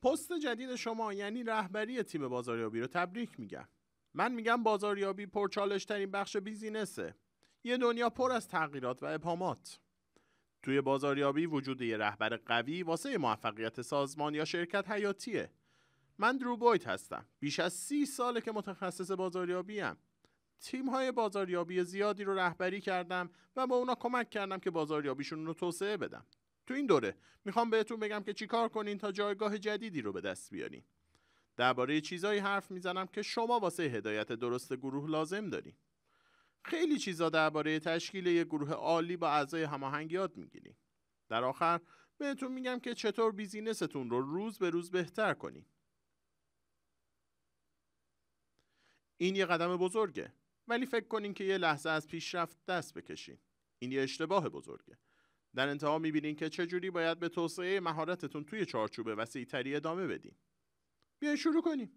پست جدید شما یعنی رهبری تیم بازاریابی رو تبریک میگم. من میگم بازاریابی پرچالش ترین بخش بیزینسه. یه دنیا پر از تغییرات و ابهامات. توی بازاریابی وجود یه رهبر قوی واسه موفقیت سازمان یا شرکت حیاتیه. من درو بویت هستم. بیش از 30 ساله که متخصص بازاریابیم. تیم‌های بازاریابی زیادی رو رهبری کردم و با اونا کمک کردم که بازاریابیشون رو توسعه بدم. تو این دوره میخوام بهتون بگم که چیکار کنین تا جایگاه جدیدی رو به دست بیارین. درباره چیزایی حرف میزنم که شما واسه هدایت درست گروه لازم دارین. خیلی چیزا درباره تشکیل یک گروه عالی با اعضای هماهنگ یاد میگیرین. در آخر بهتون میگم که چطور بیزینستون رو روز به روز بهتر کنین. این یه قدم بزرگه، ولی فکر کنین که یه لحظه از پیشرفت دست بکشین. این یه اشتباه بزرگه. در انتها میبینین که چجوری باید به توسعه مهارتتون توی چارچوب وسیع‌تری ادامه بدین. بیاین شروع کنیم.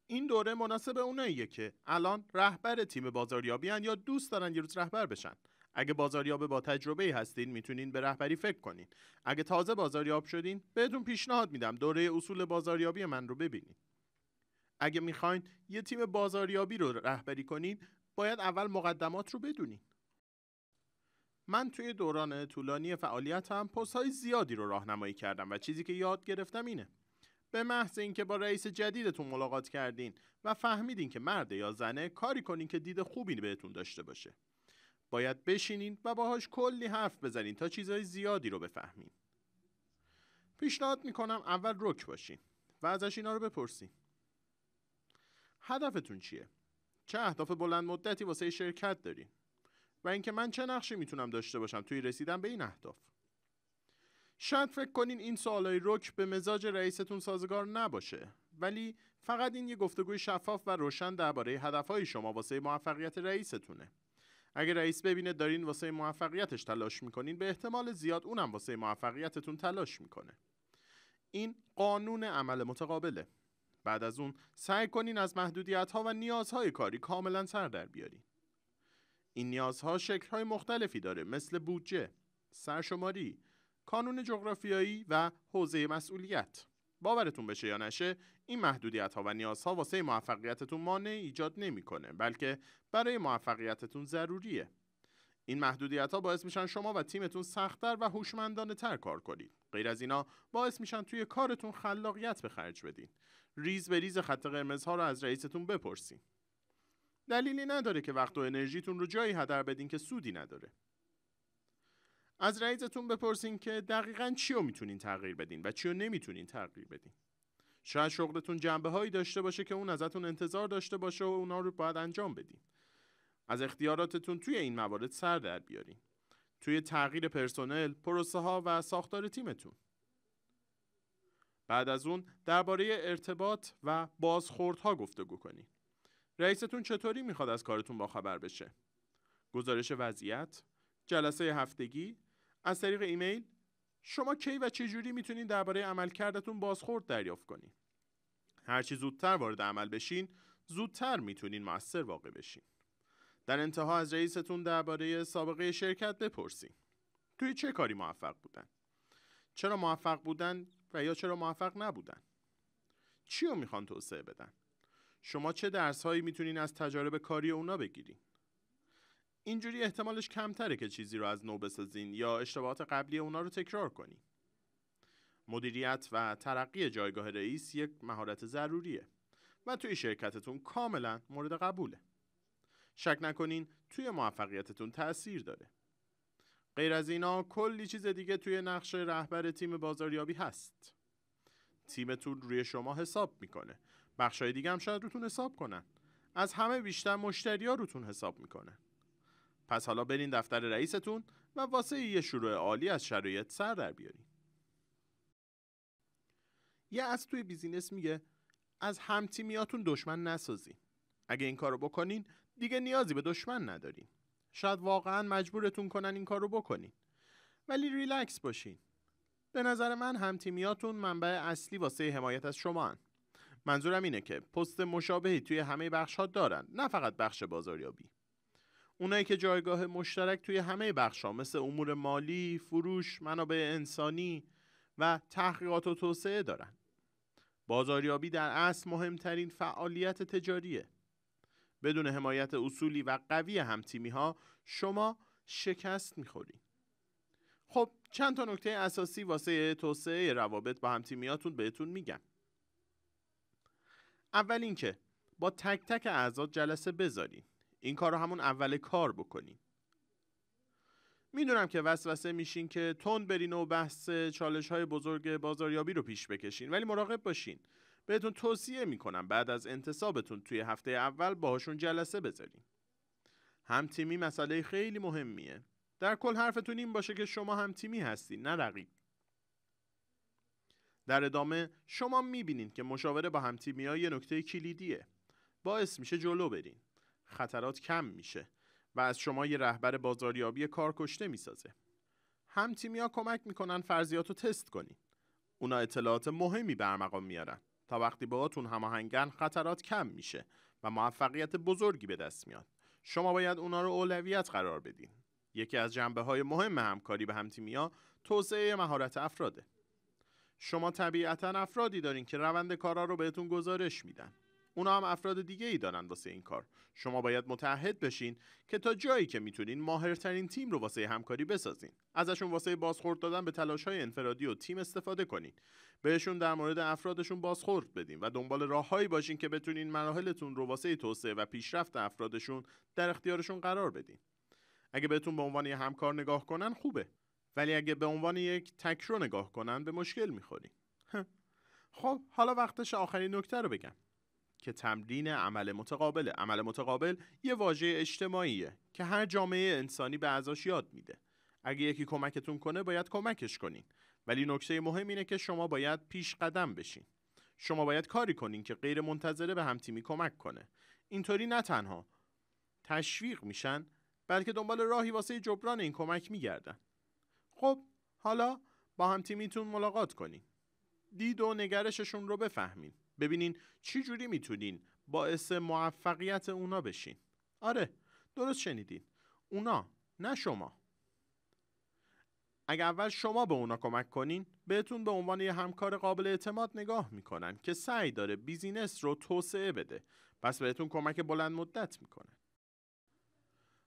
این دوره مناسب اوناییه که الان رهبر تیم بازاریابی ان یا دوست دارن یه روز رهبر بشن. اگه بازاریاب با تجربه هستین میتونین به رهبری فکر کنین. اگه تازه بازاریاب شدین بهتون پیشنهاد میدم دوره اصول بازاریابی من رو ببینین. اگه میخواین یه تیم بازاریابی رو رهبری کنین باید اول مقدمات رو بدونین. من توی دوران طولانی فعالیتم پست‌های زیادی رو راهنمایی کردم و چیزی که یاد گرفتم اینه: به محض اینکه با رئیس جدیدتون ملاقات کردین و فهمیدین که مرد یا زنه، کاری کنین که دید خوبی بهتون داشته باشه. باید بشینین و باهاش کلی حرف بزنین تا چیزای زیادی رو بفهمین. پیشنهاد میکنم اول رک باشین و ازش اینا رو بپرسین. هدفتون چیه؟ چه اهداف بلند مدتی واسه شرکت دارین؟ و اینکه من چه نقشی میتونم داشته باشم توی رسیدن به این اهداف؟ شاید فکر کنین این سوالای رک به مزاج رئیستون سازگار نباشه، ولی فقط این یه گفتگوی شفاف و روشن درباره هدفهای شما واسه موفقیت رئیستونه. اگه رئیس ببینه دارین واسه موفقیتش تلاش میکنین، به احتمال زیاد اونم واسه موفقیتتون تلاش میکنه. این قانون عمل متقابله. بعد از اون سعی کنین از محدودیت‌ها و نیازهای کاری کاملا سر در بیارین. این نیازها شکل‌های مختلفی داره، مثل بودجه، سرشماری، کانون جغرافیایی و حوزه مسئولیت. باورتون بشه یا نشه، این محدودیت‌ها و نیازها واسه موفقیتتون مانع ایجاد نمی‌کنه، بلکه برای موفقیتتون ضروریه. این محدودیت‌ها باعث میشن شما و تیمتون سخت‌تر و هوشمندانه‌تر کار کنید. غیر از اینا باعث میشن توی کارتون خلاقیت به خرج بدین. ریز به ریز خط قرمزها رو از رئیستون بپرسین. دلیلی نداره که وقت و انرژیتون رو جایی هدر بدین که سودی نداره. از رئیستون بپرسین که دقیقاً چی رو میتونین تغییر بدین و چی رو نمیتونین تغییر بدین. شاید شغلتون جنبه‌هایی داشته باشه که اون ازتون انتظار داشته باشه و اونا رو باید انجام بدین. از اختیاراتتون توی این موارد سر در بیارین. توی تغییر پرسنل، پروسه‌ها و ساختار تیمتون. بعد از اون درباره ارتباط و بازخوردها گفتگو کنین. رئیستون چطوری میخواد از کارتون باخبر بشه؟ گزارش وضعیت، جلسه هفتگی، از طریق ایمیل؟ شما کی و چه جوری میتونین درباره عملکردتون بازخورد دریافت کنین؟ هرچی زودتر وارد عمل بشین، زودتر میتونین مؤثر واقع بشین. در انتها از رئیستون درباره سابقه شرکت بپرسین. توی چه کاری موفق بودن؟ چرا موفق بودن و یا چرا موفق نبودن؟ چی رو میخوان توسعه بدن؟ شما چه درس‌هایی میتونین از تجارب کاری اونا بگیرین؟ اینجوری احتمالش کمتره که چیزی رو از نو بسازین یا اشتباهات قبلی اونا رو تکرار کنین. مدیریت و ترقی جایگاه رئیس یک مهارت ضروریه و توی شرکتتون کاملا مورد قبوله. شک نکنین توی موفقیتتون تأثیر داره. غیر از اینا کلی چیز دیگه توی نقشه رهبر تیم بازاریابی هست. تیمتون روی شما حساب میکنه. بخشای دیگه هم شاید روتون حساب کنن. از همه بیشتر مشتری‌ها روتون حساب میکنه. پس حالا برین دفتر رئیستون و واسه یه شروع عالی از شرایط سر در بیارین. یه از توی بیزینس میگه از همتیمیاتون دشمن نسازین. اگه این کارو بکنین دیگه نیازی به دشمن ندارین. شاید واقعا مجبورتون کنن این کارو بکنین. ولی ریلکس باشین. به نظر من همتیمیاتون منبع اصلی واسه حمایت از شما هن. منظورم اینه که پست مشابهی توی همه بخش‌ها دارن، نه فقط بخش بازاریابی. اونایی که جایگاه مشترک توی همه بخش‌ها مثل امور مالی، فروش، منابع انسانی و تحقیقات و توسعه دارن. بازاریابی در اصل مهمترین فعالیت تجاریه. بدون حمایت اصولی و قوی همتیمی‌ها شما شکست می‌خورید. خب چند تا نکته اساسی واسه توسعه روابط با همتیمیاتون بهتون میگم. اول اینکه با تک تک اعضا جلسه بذارین. این کار رو همون اول کار بکنین. میدونم که وسوسه میشین که تند برین و بحث چالش‌های بزرگ بازاریابی رو پیش بکشین، ولی مراقب باشین. بهتون توصیه میکنم بعد از انتصابتون توی هفته اول باهاشون جلسه بذارین. همتیمی مسئله خیلی مهمیه. در کل حرفتون این باشه که شما همتیمی هستین، نه رقیب. در ادامه شما میبینین که مشاوره با همتیمی‌ها یه نکته کلیدیه. باعث میشه جلو برین. خطرات کم میشه و از شما یه رهبر بازاریابی کارکشته میسازه. همتیمی‌ها کمک میکنن فرضیاتو تست کنین. اونا اطلاعات مهمی برمقام میارن تا وقتی باهاتون هماهنگن خطرات کم میشه و موفقیت بزرگی به دست میاد. شما باید اونا رو اولویت قرار بدین. یکی از جنبه‌های مهم همکاری به همتیمی‌ها توسعه مهارت افراده. شما طبیعتاً افرادی دارین که روند کارا رو بهتون گزارش میدن. اونا هم افراد دیگه ای دارن واسه این کار. شما باید متعهد بشین که تا جایی که میتونین ماهرترین تیم رو واسه همکاری بسازین. ازشون واسه بازخورد دادن به تلاش‌های انفرادی و تیم استفاده کنین. بهشون در مورد افرادشون بازخورد بدین و دنبال راههایی باشین که بتونین مراحلتون رو واسه توسعه و پیشرفت افرادشون در اختیارشون قرار بدین. اگه بهتون به عنوان یه همکار نگاه کنن خوبه. ولی اگه به عنوان یک تکرو نگاه کنن به مشکل میخورین. خب حالا وقتش آخرین نکته رو بگم که تمرین عمل متقابله. عمل متقابل یه واژه اجتماعیه که هر جامعه انسانی به اعضاش یاد میده. اگه یکی کمکتون کنه باید کمکش کنین. ولی نکته مهم اینه که شما باید پیش قدم بشین. شما باید کاری کنین که غیر منتظره به همتیمی کمک کنه. اینطوری نه تنها تشویق میشن بلکه دنبال راهی واسه جبران این کمک میگردن. خب حالا با همتیمیتون ملاقات کنین. دید و نگرششون رو بفهمین. ببینین چی جوری میتونین باعث موفقیت اونا بشین. آره درست شنیدین. اونا نه شما. اگه اول شما به اونا کمک کنین بهتون به عنوان یه همکار قابل اعتماد نگاه میکنن که سعی داره بیزینس رو توسعه بده. پس بهتون کمک بلند مدت میکنن.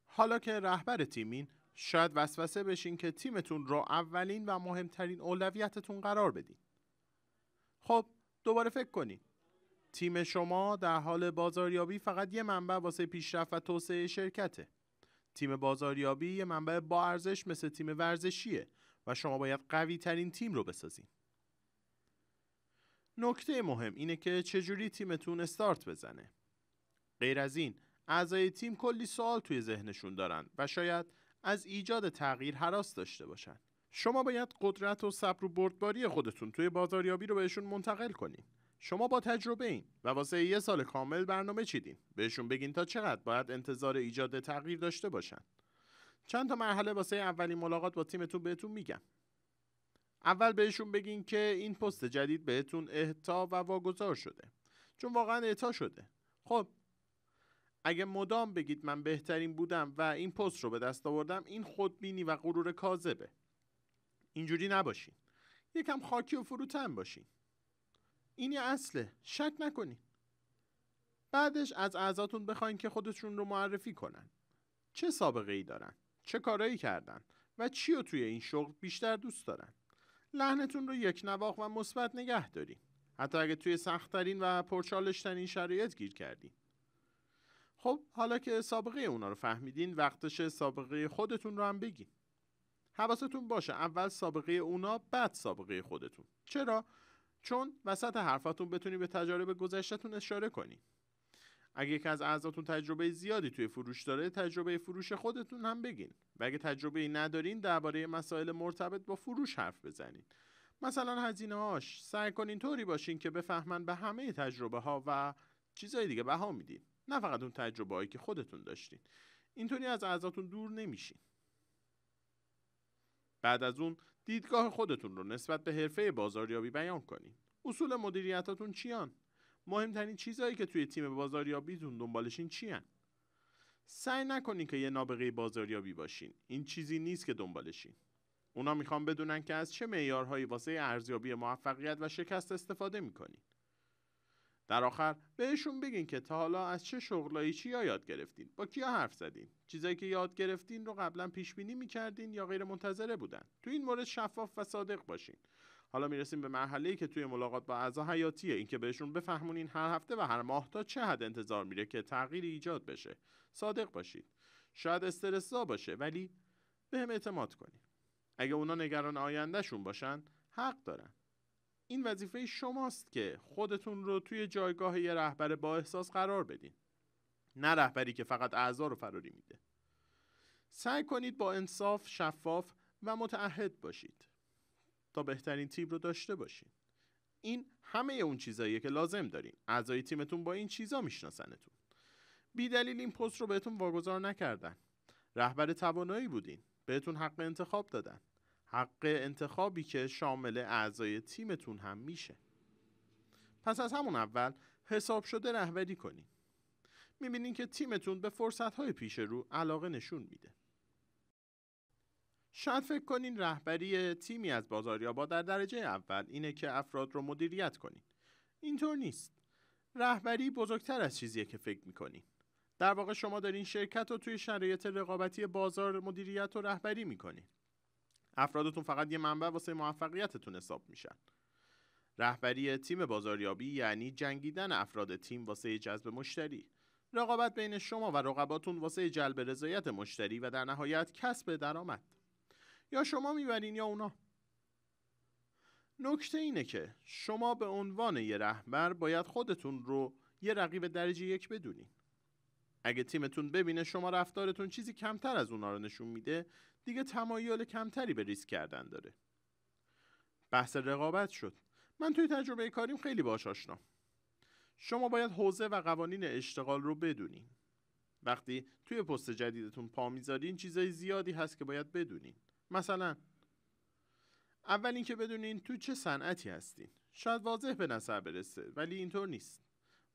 حالا که رهبر تیمین شاید وسوسه بشین که تیمتون رو اولین و مهمترین اولویتتون قرار بدین. خب دوباره فکر کنین. تیم شما در حال بازاریابی فقط یه منبع واسه پیشرفت و توسعه شرکته. تیم بازاریابی یه منبع با ارزش مثل تیم ورزشیه و شما باید قوی ترین تیم رو بسازین. نکته مهم اینه که چجوری تیمتون استارت بزنه. غیر از این اعضای تیم کلی سوال توی ذهنشون دارن و شاید از ایجاد تغییر هراس داشته باشن. شما باید قدرت و صبر و بردباری خودتون توی بازاریابی رو بهشون منتقل کنین. شما با تجربه این و واسه یه سال کامل برنامه چیدین. بهشون بگین تا چقدر باید انتظار ایجاد تغییر داشته باشن. چند تا مرحله واسه اولین ملاقات با تیمتون بهتون میگم. اول بهشون بگین که این پست جدید بهتون اعطا و واگذار شده. چون واقعا اعطا شده. خب اگه مدام بگید من بهترین بودم و این پست رو به دست آوردم، این خودبینی و غرور کاذبه. اینجوری نباشین. یکم خاکی و فروتن باشین. این یه اصله. شک نکنین. بعدش از اعضاتون بخواین که خودشون رو معرفی کنن. چه سابقه ای دارن؟ چه کارایی کردن؟ و چی رو توی این شغل بیشتر دوست دارن؟ لحنتون رو یک نواخت و مثبت نگه دارین. حتی اگه توی سخت‌ترین و پرچالش‌ترین شرایط گیر کردین. خب حالا که سابقه اونا رو فهمیدین وقتشه سابقه خودتون رو هم بگین. حواستون باشه اول سابقه اونا بعد سابقه خودتون. چرا؟ چون وسط حرفاتون بتونی به تجارب گذشته‌تون اشاره کنی. اگه یک از اعضاتون تجربه زیادی توی فروش داره تجربه فروش خودتون هم بگین. و اگه تجربه ندارین درباره مسائل مرتبط با فروش حرف بزنین. مثلا هزینه‌هاش. سعی کنین طوری باشین که بفهمن به همه تجربه ها و چیزای دیگه بها میدین. نه فقط اون تجربه هایی که خودتون داشتین. اینطوری از اعضاتون دور نمیشین. بعد از اون دیدگاه خودتون رو نسبت به حرفه بازاریابی بیان کنین. اصول مدیریتاتون چیان؟ مهمترین چیزایی که توی تیم بازاریابیتون دنبالشین چیان؟ سعی نکنین که یه نابغه بازاریابی باشین. این چیزی نیست که دنبالشین. اونا میخوان بدونن که از چه معیارهایی واسه ارزیابی موفقیت و شکست استفاده میکنین. در آخر بهشون بگین که تا حالا از چه شغلایی چیا یاد گرفتین، با کیا حرف زدین، چیزایی که یاد گرفتین رو قبلا پیش بینی میکردین یا غیر منتظره بودن. تو این مورد شفاف و صادق باشین. حالا میرسیم به مرحله‌ای که توی ملاقات با اعضا حیاتیه، این که بهشون بفهمونین هر هفته و هر ماه تا چه حد انتظار میره که تغییری ایجاد بشه. صادق باشید. شاید استرس‌زا باشه ولی بهم اعتماد کنین. اگه اونا نگران آیندهشون باشن، حق دارن. این وظیفه شماست که خودتون رو توی جایگاه یه رهبر با احساس قرار بدین. نه رهبری که فقط اعضا رو فراری میده. سعی کنید با انصاف، شفاف و متعهد باشید تا بهترین تیم رو داشته باشین. این همه اون چیزاییه که لازم دارین. اعضای تیمتون با این چیزا میشناسنتون. بی دلیل این پست رو بهتون واگذار نکردن. رهبر توانایی بودین. بهتون حق انتخاب دادن. حق انتخابی که شامل اعضای تیمتون هم میشه. پس از همون اول حساب شده رهبری کنین. میبینین که تیمتون به فرصت‌های پیش رو علاقه نشون میده. شاید فکر کنین رهبری تیمی از بازاریابا در درجه اول اینه که افراد رو مدیریت کنین. اینطور نیست. رهبری بزرگتر از چیزیه که فکر میکنین. در واقع شما دارین شرکت رو توی شرایط رقابتی بازار مدیریت و رهبری میکنین. افرادتون فقط یه منبع واسه موفقیتتون حساب میشن. رهبری تیم بازاریابی یعنی جنگیدن افراد تیم واسه جذب مشتری. رقابت بین شما و رقباتون واسه جلب رضایت مشتری و در نهایت کسب درآمد. یا شما میبرین یا اونا. نکته اینه که شما به عنوان یه رهبر باید خودتون رو یه رقیب درجه 1 بدونین. اگه تیمتون ببینه شما رفتارتون چیزی کمتر از اونا رو نشون میده، دیگه تمایل کمتری به ریسک کردن داره. بحث رقابت شد. من توی تجربه کاریم خیلی باهاش آشنام. شما باید حوزه و قوانین اشتغال رو بدونین. وقتی توی پست جدیدتون پا میذارین چیزای زیادی هست که باید بدونین. مثلا اول اینکه بدونین تو چه صنعتی هستین. شاید واضح به نظر برسه ولی اینطور نیست.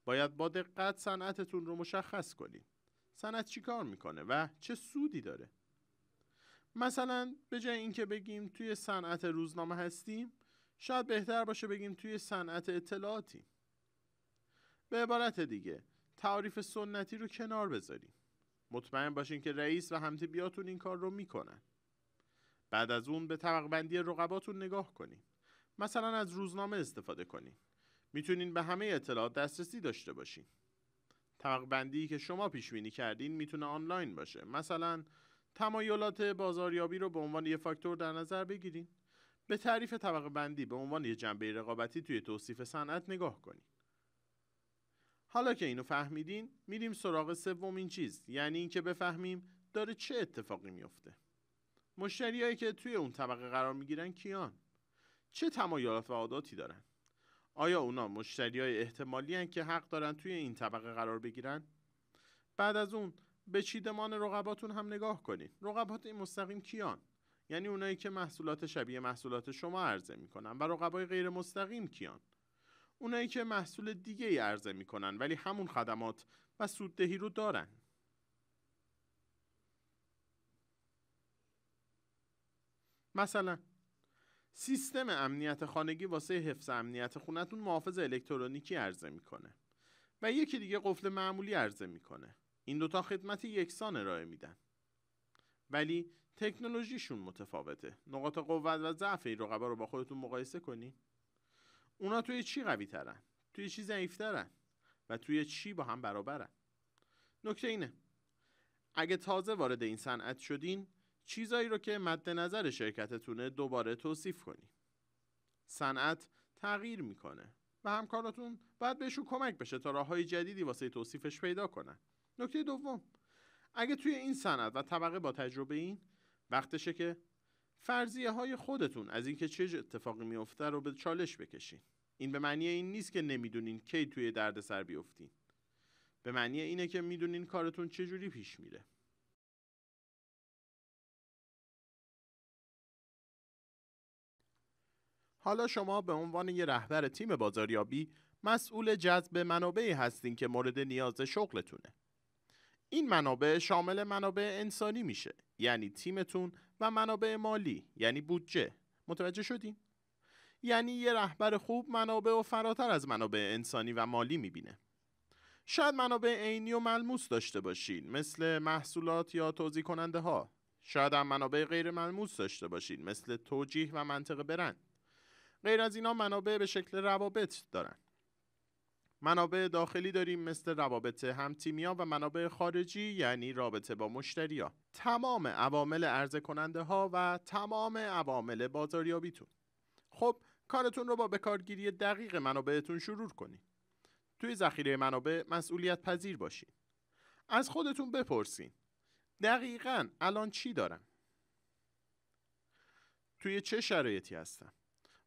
باید با دقت صنعتتون رو مشخص کنین. صنعت چی کار میکنه و چه سودی داره. مثلا به جای اینکه بگیم توی صنعت روزنامه هستیم، شاید بهتر باشه بگیم توی صنعت اطلاعاتیم. به عبارت دیگه، تعریف سنتی رو کنار بذاریم. مطمئن باشین که رئیس و همتیمیاتون این کار رو میکنن. بعد از اون به طبقه بندی رقباتون نگاه کنین. مثلا از روزنامه استفاده کنین. میتونین به همه اطلاعات دسترسی داشته باشین. طبقه بندی که شما پیش بینی کردین میتونه آنلاین باشه. مثلا تمایلات بازاریابی رو به عنوان یه فاکتور در نظر بگیرین. به تعریف طبقه بندی به عنوان یه جنبه رقابتی توی توصیف صنعت نگاه کنین. حالا که اینو فهمیدین، میریم سراغ سومین چیز، یعنی اینکه بفهمیم داره چه اتفاقی میفته. مشتریایی که توی اون طبقه قرار میگیرن کیان؟ چه تمایلات و عاداتی دارن؟ آیا اونا مشتریای احتمالی هن که حق دارن توی این طبقه قرار بگیرن؟ بعد از اون به چیدمان رقباتون هم نگاه کنین. رقبات این مستقیم کیان؟ یعنی اونایی که محصولات شبیه محصولات شما عرضه میکنن. و رقبای غیر مستقیم کیان؟ اونایی که محصول دیگه ای عرضه میکنن ولی همون خدمات و سوددهی رو دارن. مثلا سیستم امنیت خانگی واسه حفظ امنیت خونتون محافظ الکترونیکی عرضه میکنه و یکی دیگه قفل معمولی عرضه میکنه. این دوتا خدمت یکسان ارائه میدن ولی تکنولوژیشون متفاوته. نقاط قوت و ضعف این رقبا رو با خودتون مقایسه کنین. اونا توی چی قوی ترن؟ توی چی ضعیف ترن؟ و توی چی با هم برابرن؟ نکته اینه اگه تازه وارد این صنعت شدین، چیزایی رو که مد نظر شرکتتونه دوباره توصیف کنین. صنعت تغییر میکنه و همکاراتون باید بهشون کمک بشه تا راههای جدیدی واسه توصیفش پیدا کنن. نکته دوم، اگه توی این صنعت و طبقه با تجربه این، وقتشه که فرضیه های خودتون از اینکه چه اتفاقی میفته رو به چالش بکشین. این به معنی این نیست که نمیدونین کی توی دردسر بیفتین. به معنی اینه که میدونین کارتون چجوری پیش میره. حالا شما به عنوان یه رهبر تیم بازاریابی مسئول جذب منابعی هستین که مورد نیاز شغلتونه. این منابع شامل منابع انسانی میشه، یعنی تیمتون، و منابع مالی، یعنی بودجه. متوجه شدین؟ یعنی یه رهبر خوب منابع و فراتر از منابع انسانی و مالی میبینه. شاید منابع عینی و ملموس داشته باشین، مثل محصولات یا توزیع کننده ها. شاید هم منابع غیر ملموس داشته باشین، مثل توجیه و منطق برند. غیر از اینا منابع به شکل روابط دارن. منابع داخلی داریم مثل روابط همتیمیا و منابع خارجی یعنی رابطه با مشتریا. تمام عوامل عرضه کننده ها و تمام عوامل بازاریابیتون. خب کارتون رو با بکارگیری دقیق منابعتون شروع کنید. توی ذخیره منابع مسئولیت پذیر باشین. از خودتون بپرسین دقیقاً الان چی دارم؟ توی چه شرایطی هستم؟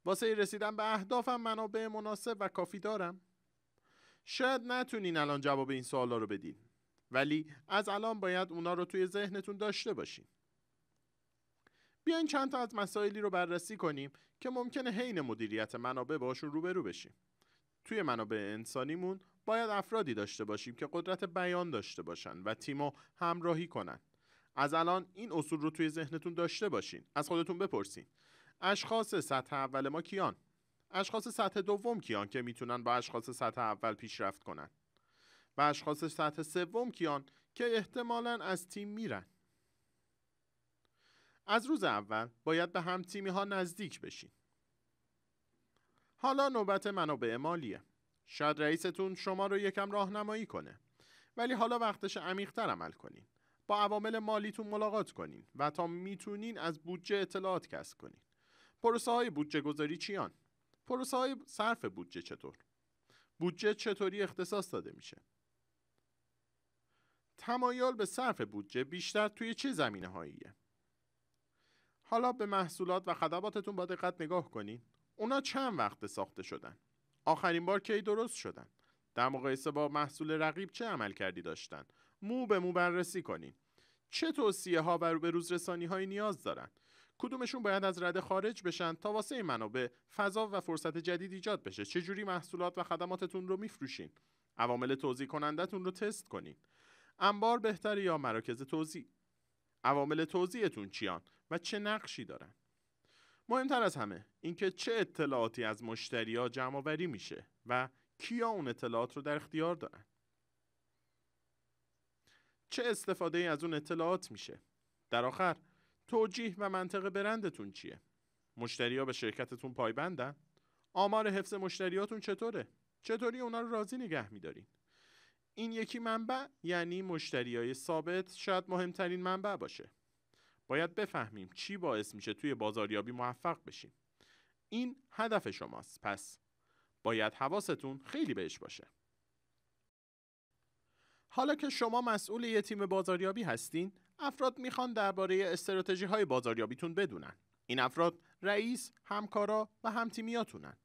واسه رسیدن به اهدافم منابع مناسب و کافی دارم؟ شاید نتونین الان جواب این سوالا رو بدین، ولی از الان باید اونا رو توی ذهنتون داشته باشین. بیاین چند تا از مسائلی رو بررسی کنیم که ممکنه حین مدیریت منابع باشون روبرو بشیم. توی منابع انسانیمون باید افرادی داشته باشیم که قدرت بیان داشته باشن و تیمو همراهی کنن. از الان این اصول رو توی ذهنتون داشته باشین. از خودتون بپرسین اشخاص سطح اول ما کیان؟ اشخاص سطح دوم کیان که میتونن با اشخاص سطح اول پیشرفت کنن؟ و اشخاص سطح سوم کیان که احتمالاً از تیم میرن؟ از روز اول باید به هم تیمی ها نزدیک بشین. حالا نوبت منابع مالیه. شاید رئیستون شما رو یکم راهنمایی کنه، ولی حالا وقتش عمیق‌تر عمل کنین. با عوامل مالیتون ملاقات کنین و تا میتونین از بودجه اطلاعات کسب کنین. پروسه های بودجه گذاری چیان؟ پروسه های صرف بودجه چطور؟ بودجه چطوری اختصاص داده میشه؟ تمایل به صرف بودجه بیشتر توی چه زمینه هاییه؟ حالا به محصولات و خدماتتون با دقت نگاه کنین. اونا چند وقت ساخته شدن؟ آخرین بار کی درست شدن؟ در مقایسه با محصول رقیب چه عملکردی داشتن؟ مو به مو بررسی کنین. چه توصیه ها و به روز رسانی های نیاز دارن؟ کدومشون باید از رده خارج بشن تا واسه منابع فضا و فرصت جدید ایجاد بشه؟ چه جوری محصولات و خدماتتون رو میفروشین؟ عوامل توزیع کنندتون رو تست کنین. انبار بهتره یا مراکز توزیع؟ عوامل توزیعتون چیان و چه نقشی دارن؟ مهمتر از همه اینکه چه اطلاعاتی از مشتری‌ها جمع آوری میشه و کیا اون اطلاعات رو در اختیار دارن؟ چه استفاده از اون اطلاعات میشه؟ در آخر توجیه و منطق برندتون چیه؟ مشتری‌ها به شرکتتون پایبندن؟ آمار حفظ مشتریاتون چطوره؟ چطوری اونا رو راضی نگه می‌دارین؟ این یکی منبع یعنی مشتریای ثابت شاید مهمترین منبع باشه. باید بفهمیم چی باعث میشه توی بازاریابی موفق بشیم. این هدف شماست، پس باید حواستون خیلی بهش باشه. حالا که شما مسئول یه تیم بازاریابی هستین، افراد میخوان درباره استراتژی های بازاریابیتون بدونن. این افراد رئیس، همکارا و همتیمیاتونن.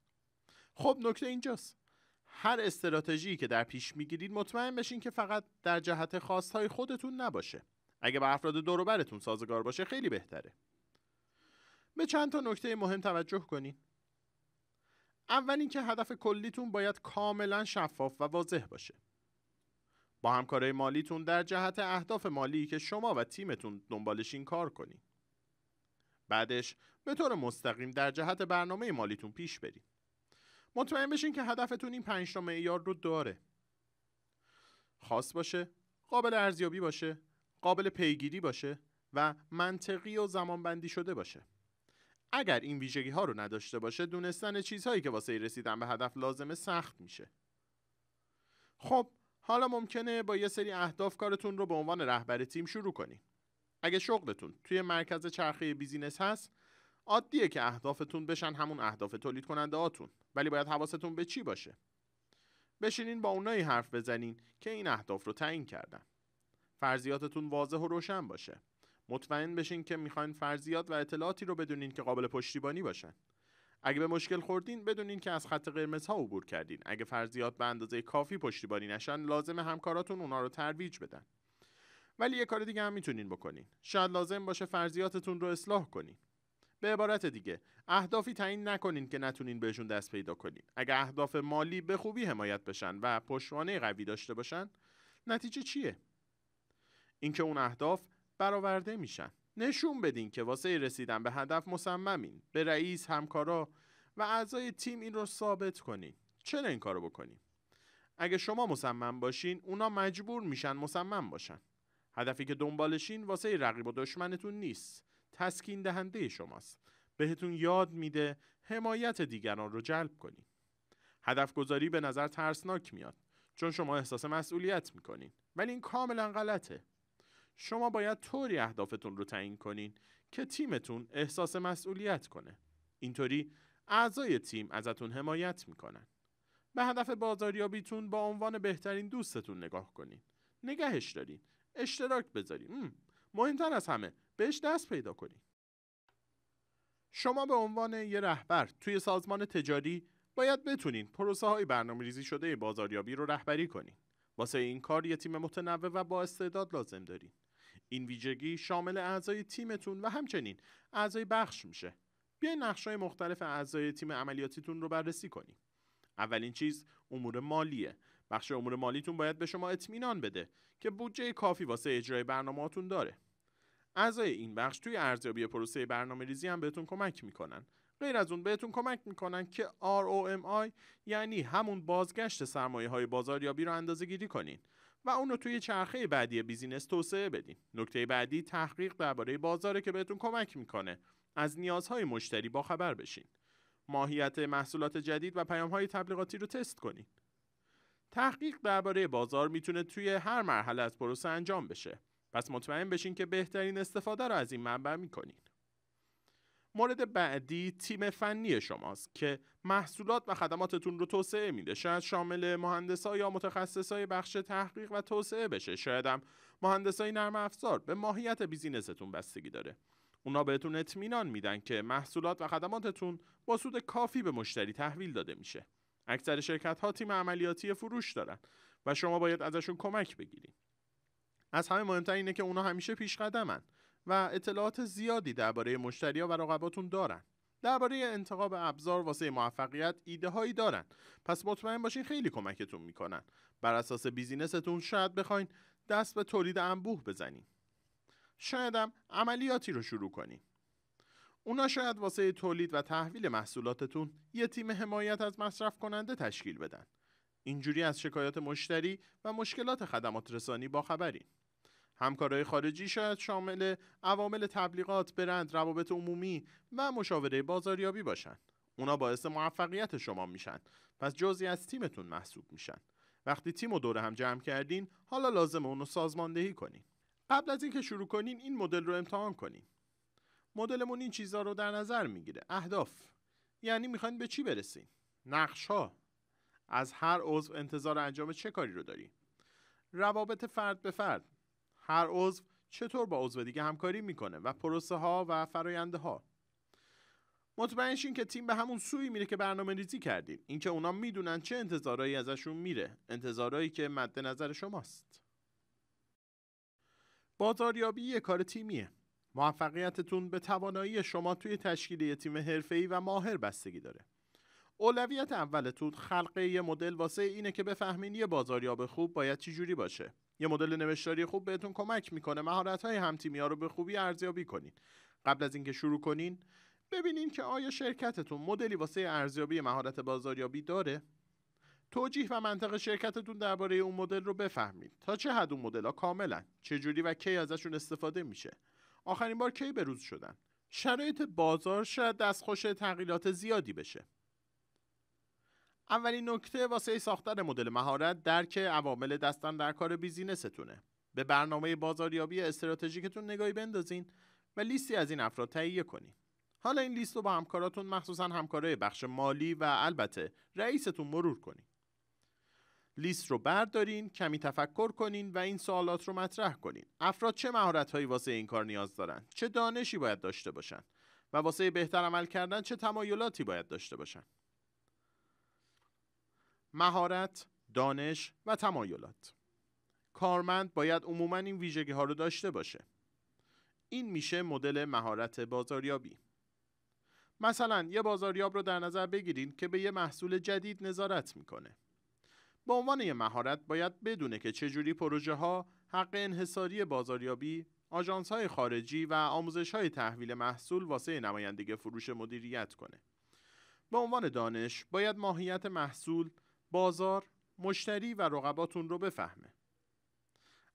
خب نکته اینجاست. هر استراتژی که در پیش میگیرید مطمئن بشین که فقط در جهت خواستهای خودتون نباشه. اگه با افراد دور و برتون سازگار باشه خیلی بهتره. به چند تا نکته مهم توجه کنین. اول اینکه هدف کلیتون باید کاملا شفاف و واضح باشه. با همکارای مالیتون در جهت اهداف مالی که شما و تیمتون دنبالشین کار کنین. بعدش به طور مستقیم در جهت برنامه مالیتون پیش برین. مطمئن بشین که هدفتون این 5 تا معیار رو داره. خاص باشه، قابل ارزیابی باشه، قابل پیگیری باشه و منطقی و زمانبندی شده باشه. اگر این ویژگی ها رو نداشته باشه، دونستن چیزهایی که واسه رسیدن به هدف لازمه سخت میشه. خب حالا ممکنه با یه سری اهداف کارتون رو به عنوان رهبر تیم شروع کنین. اگه شغلتون توی مرکز چرخه بیزینس هست، عادیه که اهدافتون بشن همون اهداف تولید کننده هاتون، ولی باید حواستون به چی باشه؟ بشینین با اونایی حرف بزنین که این اهداف رو تعیین کردن. فرضیاتتون واضح و روشن باشه. مطمئن بشین که میخواین فرضیات و اطلاعاتی رو بدونین که قابل پشتیبانی باشن. اگه به مشکل خوردین بدونین که از خط قرمزها عبور کردین. اگه فرضیات به اندازه کافی پشتیبانی نشن، لازمه همکاراتون اونا رو ترویج بدن. ولی یه کار دیگه هم میتونین بکنین. شاید لازم باشه فرضیاتتون رو اصلاح کنین. به عبارت دیگه، اهدافی تعیین نکنین که نتونین بهشون دست پیدا کنین. اگه اهداف مالی به خوبی حمایت بشن و پشتوانه قوی داشته باشن، نتیجه چیه؟ اینکه اون اهداف برآورده میشن. نشون بدین که واسه رسیدن به هدف مصممین. به رئیس، همکارا و اعضای تیم این رو ثابت کنین. چرا این کارو بکنین؟ اگه شما مصمم باشین، اونا مجبور میشن مصمم باشن. هدفی که دنبالشین واسه رقیب و دشمنتون نیست. تسکین دهنده شماست. بهتون یاد میده حمایت دیگران رو جلب کنین. هدف گذاری به نظر ترسناک میاد، چون شما احساس مسئولیت میکنین. ولی این کاملا غلطه. شما باید طوری اهدافتون رو تعیین کنین که تیمتون احساس مسئولیت کنه. اینطوری اعضای تیم ازتون حمایت میکنن. به هدف بازاریابیتون با عنوان بهترین دوستتون نگاه کنین. نگهش دارین. اشتراک بذارین. مهمتر از همه بهش دست پیدا کنین. شما به عنوان یه رهبر توی سازمان تجاری باید بتونین پروسه های برنامه‌ریزی شده بازاریابی رو رهبری کنین. واسه این کار یه تیم متنوع و با استعداد لازم دارین. این ویژگی شامل اعضای تیمتون و همچنین اعضای بخش میشه. بیاین نقش‌های مختلف اعضای تیم عملیاتیتون رو بررسی کنیم. اولین چیز امور مالیه. بخش امور مالیتون باید به شما اطمینان بده که بودجه کافی واسه اجرای برنامه‌هاتون داره. اعضای این بخش توی ارزیابی پروسه برنامه‌ریزی هم بهتون کمک میکنن. غیر از اون بهتون کمک میکنن که ROMI یعنی همون بازگشت سرمایه‌های بازاریابی رو اندازه‌گیری کنین و اون رو توی چرخه بعدی بیزینس توسعه بدین. نکته بعدی تحقیق درباره بازاره که بهتون کمک میکنه از نیازهای مشتری باخبر بشین. ماهیت محصولات جدید و پیام‌های تبلیغاتی رو تست کنین. تحقیق درباره بازار میتونه توی هر مرحله از پروسه انجام بشه. پس مطمئن بشین که بهترین استفاده رو از این منبع میکنین. مورد بعدی تیم فنی شماست که محصولات و خدماتتون رو توسعه میده. شاید شامل مهندسا یا متخصصای بخش تحقیق و توسعه بشه. شاید هم مهندسای نرم افزار. به ماهیت بیزینستون بستگی داره. اونا بهتون اطمینان میدن که محصولات و خدماتتون با سود کافی به مشتری تحویل داده میشه. اکثر شرکت‌ها تیم عملیاتی فروش دارن و شما باید ازشون کمک بگیرید. از همه مهمتر اینه که اونا همیشه پیش قدمن و اطلاعات زیادی درباره مشتری‌ها و رقباتون دارن. درباره انتخاب ابزار واسه موفقیت ایده هایی دارن. پس مطمئن باشین خیلی کمکتون میکنن. بر اساس بیزینستون شاید بخواین دست به تولید انبوه بزنین. شاید هم عملیاتی رو شروع کنین. اونا شاید واسه تولید و تحویل محصولاتتون یه تیم حمایت از مصرف کننده تشکیل بدن. اینجوری از شکایات مشتری و مشکلات خدمات رسانی باخبرین. همکارای خارجی شاید شامل عوامل تبلیغات، برند، روابط عمومی و مشاوره بازاریابی باشن. اونا باعث موفقیت شما میشن. پس جزئی از تیمتون محسوب میشن. وقتی تیمو دور هم جمع کردین، حالا لازمه اونو سازماندهی کنین. قبل از اینکه شروع کنین این مدل رو امتحان کنین. مدلمون این چیزا رو در نظر میگیره. اهداف، یعنی میخواین به چی برسین. نقش‌ها، از هر عضو انتظار انجام چه کاری رو دارین. روابط فرد به فرد، هر عضو چطور با عضو دیگه همکاری میکنه و پروسه ها و فراینده ها. مطمئن شین که تیم به همون سوی میره که برنامه ریزی کردین. اینکه اونا میدونن چه انتظارایی ازشون میره، انتظارایی که مد نظر شماست. بازاریابی یک کار تیمیه. موفقیتتون به توانایی شما توی تشکیل یک تیم حرفه‌ای و ماهر بستگی داره. اولویت اولتون خلق یه مدل واسه اینه که بفهمین یه بازاریاب خوب باید چی جوری باشه. یه مدل نوشتاری خوب بهتون کمک میکنه مهارت‌های هم‌تیمی‌ها رو به خوبی ارزیابی کنین. قبل از اینکه شروع کنین، ببینین که آیا شرکتتون مدلی واسه ارزیابی مهارت بازاریابی داره؟ توجیه و منطق شرکتتون درباره اون مدل رو بفهمید. تا چه حد اون مدل‌ها کاملن؟ چه جوری و کی ازشون استفاده میشه؟ آخرین بار کی بروز شدن؟ شرایط بازار شاید دستخوش تغییرات زیادی بشه. اولین نکته واسه ساختن مدل مهارت درک عوامل دستن در کار بیزینستونه. به برنامه بازاریابی استراتژیکتون نگاهی بندازین و لیستی از این افراد تهیه کنین. حالا این لیست رو با همکاراتون، مخصوصا همکارای بخش مالی و البته رئیستون مرور کنین. لیست رو بردارین، کمی تفکر کنین و این سوالات رو مطرح کنین. افراد چه مهارت‌هایی واسه این کار نیاز دارن؟ چه دانشی باید داشته باشن؟ و واسه بهتر عمل کردن چه تمایلاتی باید داشته باشن؟ مهارت، دانش و تمایلات. کارمند باید عموماً این ویژگی ها رو داشته باشه. این میشه مدل مهارت بازاریابی. مثلا یه بازاریاب رو در نظر بگیرین که به یه محصول جدید نظارت میکنه. به عنوان یه مهارت باید بدونه که چجوری پروژه ها حق انحصاری بازاریابی، آژانس‌های خارجی و آموزش‌های تحویل محصول واسه نمایندگی فروش مدیریت کنه. به عنوان دانش باید ماهیت محصول، بازار، مشتری و رقباتون رو بفهمه.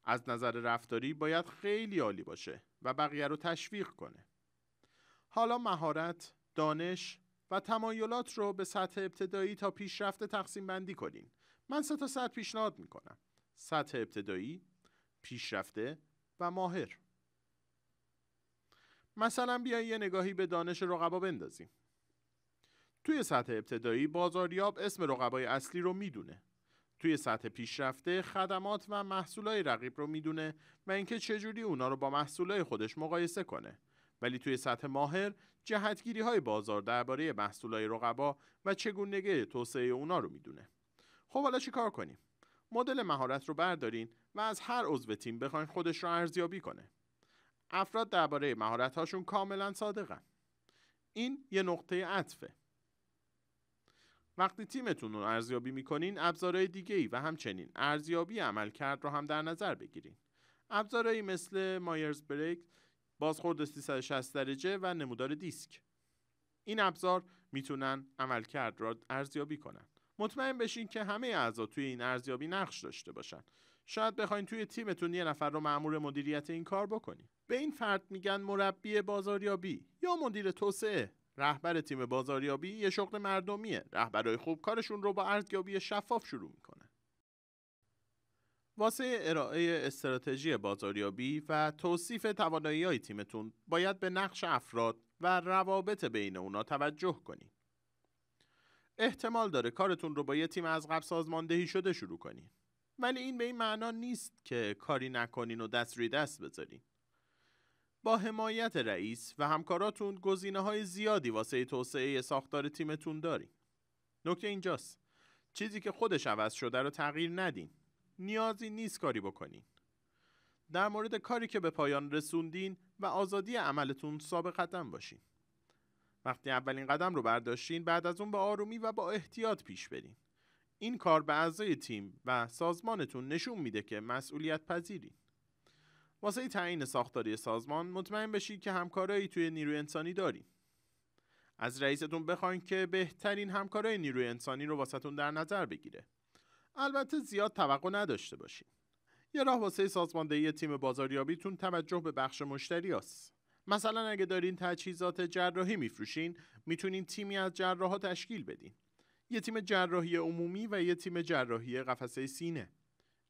از نظر رفتاری باید خیلی عالی باشه و بقیه رو تشویق کنه. حالا مهارت، دانش و تمایلات رو به سطح ابتدایی تا پیشرفته تقسیم بندی کنین. من 3 سطح پیشنهاد میکنم: سطح ابتدایی، پیشرفته و ماهر. مثلا بیایید یه نگاهی به دانش رقبا بندازیم. توی سطح ابتدایی بازاریاب اسم رقبای اصلی رو میدونه. توی سطح پیشرفته خدمات و محصولای رقیب رو میدونه و اینکه چجوری اونا رو با محصولای خودش مقایسه کنه. ولی توی سطح ماهر جهتگیری‌های بازار درباره محصولای رقبا و چگونگی توسعه اونا رو میدونه. خب حالا چی کار کنیم؟ مدل مهارت رو بردارین و از هر عضو تیم بخواین خودش رو ارزیابی کنه. افراد درباره مهارت‌هاشون کاملا صادقن. این یه نقطه عطفه. وقتی تیمتون رو ارزیابی میکنین، ابزارهای دیگه‌ای و همچنین ارزیابی عملکرد رو هم در نظر بگیرین. ابزارهایی مثل مایرز بریگ، بازخورد 360 درجه و نمودار دیسک. این ابزار میتونن عملکرد را ارزیابی کنن. مطمئن بشین که همه اعضا توی این ارزیابی نقش داشته باشن. شاید بخواین توی تیمتون یه نفر رو مأمور مدیریت این کار بکنین. به این فرد میگن مربی بازاریابی یا مدیر توسعه. رهبر تیم بازاریابی یه شغل مردمیه. رهبرای خوب کارشون رو با ارزیابی شفاف شروع میکنن. واسه ارائه استراتژی بازاریابی و توصیف توانایی‌های تیمتون باید به نقش افراد و روابط بین اونا توجه کنین. احتمال داره کارتون رو با یه تیم از قبل سازماندهی شده شروع کنین. ولی این به این معنا نیست که کاری نکنین و دست روی دست بذارین. با حمایت رئیس و همکاراتون گزینه‌های زیادی واسه توسعه ساختار تیمتون دارین. نکته اینجاست: چیزی که خودش عوض شده رو تغییر ندین. نیازی نیست کاری بکنین. در مورد کاری که به پایان رسوندین و آزادی عملتون ثابت قدم باشین. وقتی اولین قدم رو برداشتین، بعد از اون با آرومی و با احتیاط پیش برین. این کار به اعضای تیم و سازمانتون نشون میده که مسئولیت پذیرین. واسه تعیین ساختاری سازمان مطمئن بشید که همکارایی توی نیروی انسانی دارین. از رئیستون بخواین که بهترین همکارای نیروی انسانی رو واسهتون در نظر بگیره. البته زیاد توقع نداشته باشین. یه راه واسه سازماندهی تیم بازاریابیتون توجه به بخش مشتری هست. مثلا اگه دارین تجهیزات جراحی میفروشین، میتونین تیمی از جراحا تشکیل بدین. یه تیم جراحی عمومی و یه تیم جراحی قفسه سینه.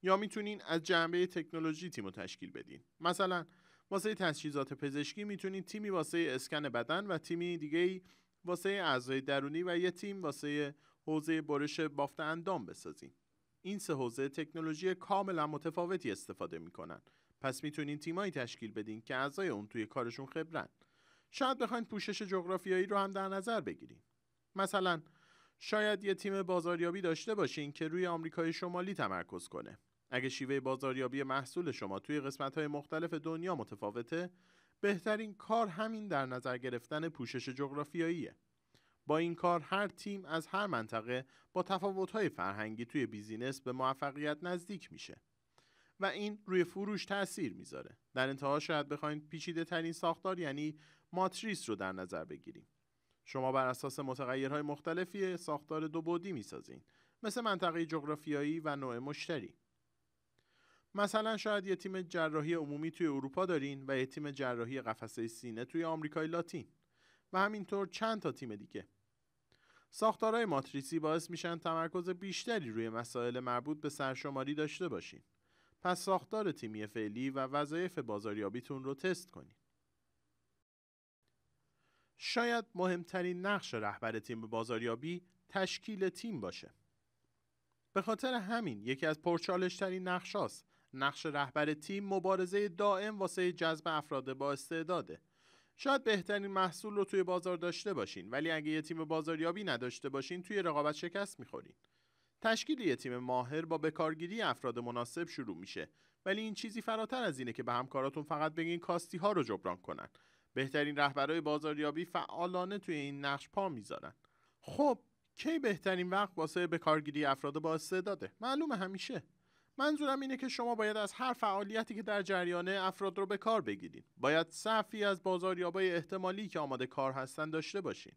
یا میتونین از جنبه تکنولوژی تیمو تشکیل بدین. مثلا واسه تجهیزات پزشکی میتونین تیمی واسه اسکن بدن و تیمی دیگه‌ای واسه اعضای درونی و یه تیم واسه حوزه برش بافت اندام بسازین. این 3 حوزه تکنولوژی کاملا متفاوتی استفاده میکنن. پس میتونین تیمایی تشکیل بدین که اعضای اون توی کارشون خبرن. شاید بخواین پوشش جغرافیایی رو هم در نظر بگیرین. مثلا شاید یه تیم بازاریابی داشته باشین که روی آمریکای شمالی تمرکز کنه. اگه شیوه بازاریابی محصول شما توی قسمت‌های مختلف دنیا متفاوته، بهترین کار همین در نظر گرفتن پوشش جغرافیاییه. با این کار هر تیم از هر منطقه با تفاوت‌های فرهنگی توی بیزینس به موفقیت نزدیک میشه و این روی فروش تأثیر میذاره. در انتها شاید بخواید پیچیده ترین ساختار یعنی ماتریس رو در نظر بگیریم. شما بر اساس متغیرهای مختلفی ساختار 2 بعدی میسازین، مثل منطقه جغرافیایی و نوع مشتری. مثلا شاید یه تیم جراحی عمومی توی اروپا دارین و یه تیم جراحی قفسه سینه توی آمریکای لاتین و همینطور چند تا تیم دیگه. ساختارهای ماتریسی باعث میشن تمرکز بیشتری روی مسائل مربوط به سرشماری داشته باشین. پس ساختار تیمی فعلی و وظایف بازاریابیتون رو تست کنین. شاید مهمترین نقش رهبر تیم بازاریابی تشکیل تیم باشه. به خاطر همین یکی از پرچالش‌ترین نقشاست. نقش رهبر تیم مبارزه دائم واسه جذب افراد با استعداده. شاید بهترین محصول رو توی بازار داشته باشین، ولی اگه یه تیم بازاریابی نداشته باشین توی رقابت شکست می‌خورین. تشکیل یه تیم ماهر با بکارگیری افراد مناسب شروع میشه، ولی این چیزی فراتر از اینه که به همکاراتون فقط بگین کاستی ها رو جبران کنن. بهترین رهبرای بازاریابی فعالانه توی این نقش پا میذارن. خب کی بهترین وقت واسه بکارگیری افراد با استعداده؟ معلومه همیشه. منظورم اینه که شما باید از هر فعالیتی که در جریانه افراد رو به کار بگیرید. باید صفی از بازاریابای احتمالی که آماده کار هستن داشته باشین.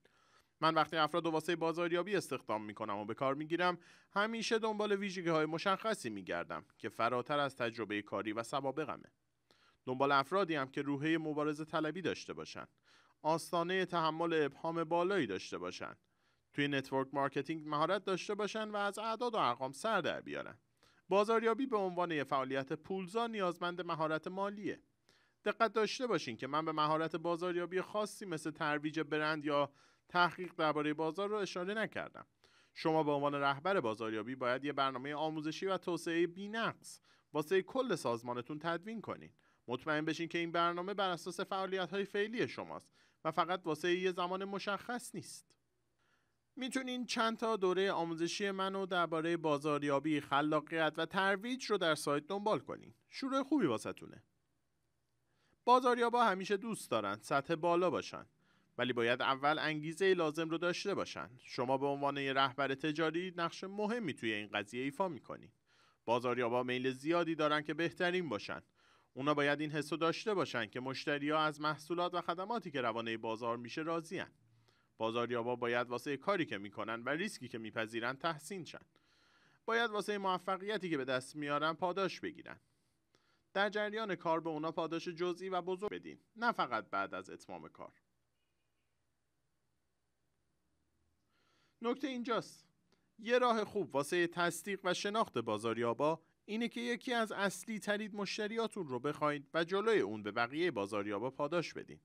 من وقتی افراد رو واسه بازاریابی استخدام میکنم و به کار میگیرم، همیشه دنبال ویژگی‌های مشخصی میگردم که فراتر از تجربه کاری و سوابقمه. دنبال افرادی هم که روحیه مبارزه طلبی داشته باشن، آستانه تحمل ابهام بالایی داشته باشن، توی نتورک مارکتینگ مهارت داشته باشن و از اعداد و ارقام سر در بیارن. بازاریابی به عنوان یک فعالیت پولزا نیازمند مهارت مالیه. دقت داشته باشین که من به مهارت بازاریابی خاصی مثل ترویج برند یا تحقیق درباره بازار رو اشاره نکردم. شما به عنوان رهبر بازاریابی باید یه برنامه آموزشی و توسعه بی‌نقص واسه کل سازمانتون تدوین کنین. مطمئن بشین که این برنامه بر اساس فعالیت‌های فعلی شماست و فقط واسه یه زمان مشخص نیست. میتونین چند تا دوره آموزشی منو درباره بازاریابی، خلاقیت و ترویج رو در سایت دنبال کنین. شروع خوبی واسهتونه. بازاریابا همیشه دوست دارن سطح بالا باشن، ولی باید اول انگیزه لازم رو داشته باشن. شما به عنوان یه رهبر تجاری نقش مهمی توی این قضیه ایفا میکنین. بازاریابا میل زیادی دارن که بهترین باشن. اونا باید این حسو داشته باشن که مشتری‌ها از محصولات و خدماتی که روانه بازار میشه راضین. بازاریابا باید واسه کاری که میکنن و ریسکی که میپذیرن تحسین شن. باید واسه موفقیتی که به دست میارن پاداش بگیرن. در جریان کار به اونا پاداش جزئی و بزرگ بدین، نه فقط بعد از اتمام کار. نکته اینجاست، یه راه خوب واسه تصدیق و شناخت بازاریابا اینه که یکی از اصلی ترین مشتریاتون رو بخواید و جلوی اون به بقیه بازاریابا پاداش بدین.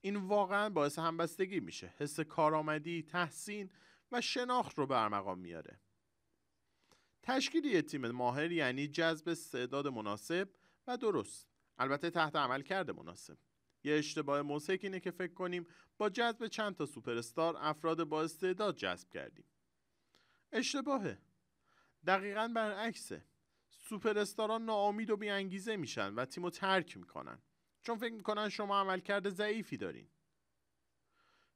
این واقعا باعث همبستگی میشه، حس کارآمدی، تحسین و شناخت رو برمقام میاره. تشکیل یه تیم ماهر یعنی جذب استعداد مناسب و درست، البته تحت عملکرد مناسب. یه اشتباه موسیقی اینه که فکر کنیم با جذب چند تا سوپر استار افراد با استعداد جذب کردیم. اشتباهه. دقیقاً برعکسه. سوپر استاران ناامید و بی انگیزه میشن و تیمو ترک میکنن، چون فکر میکنن شما عملکرد ضعیفی دارین.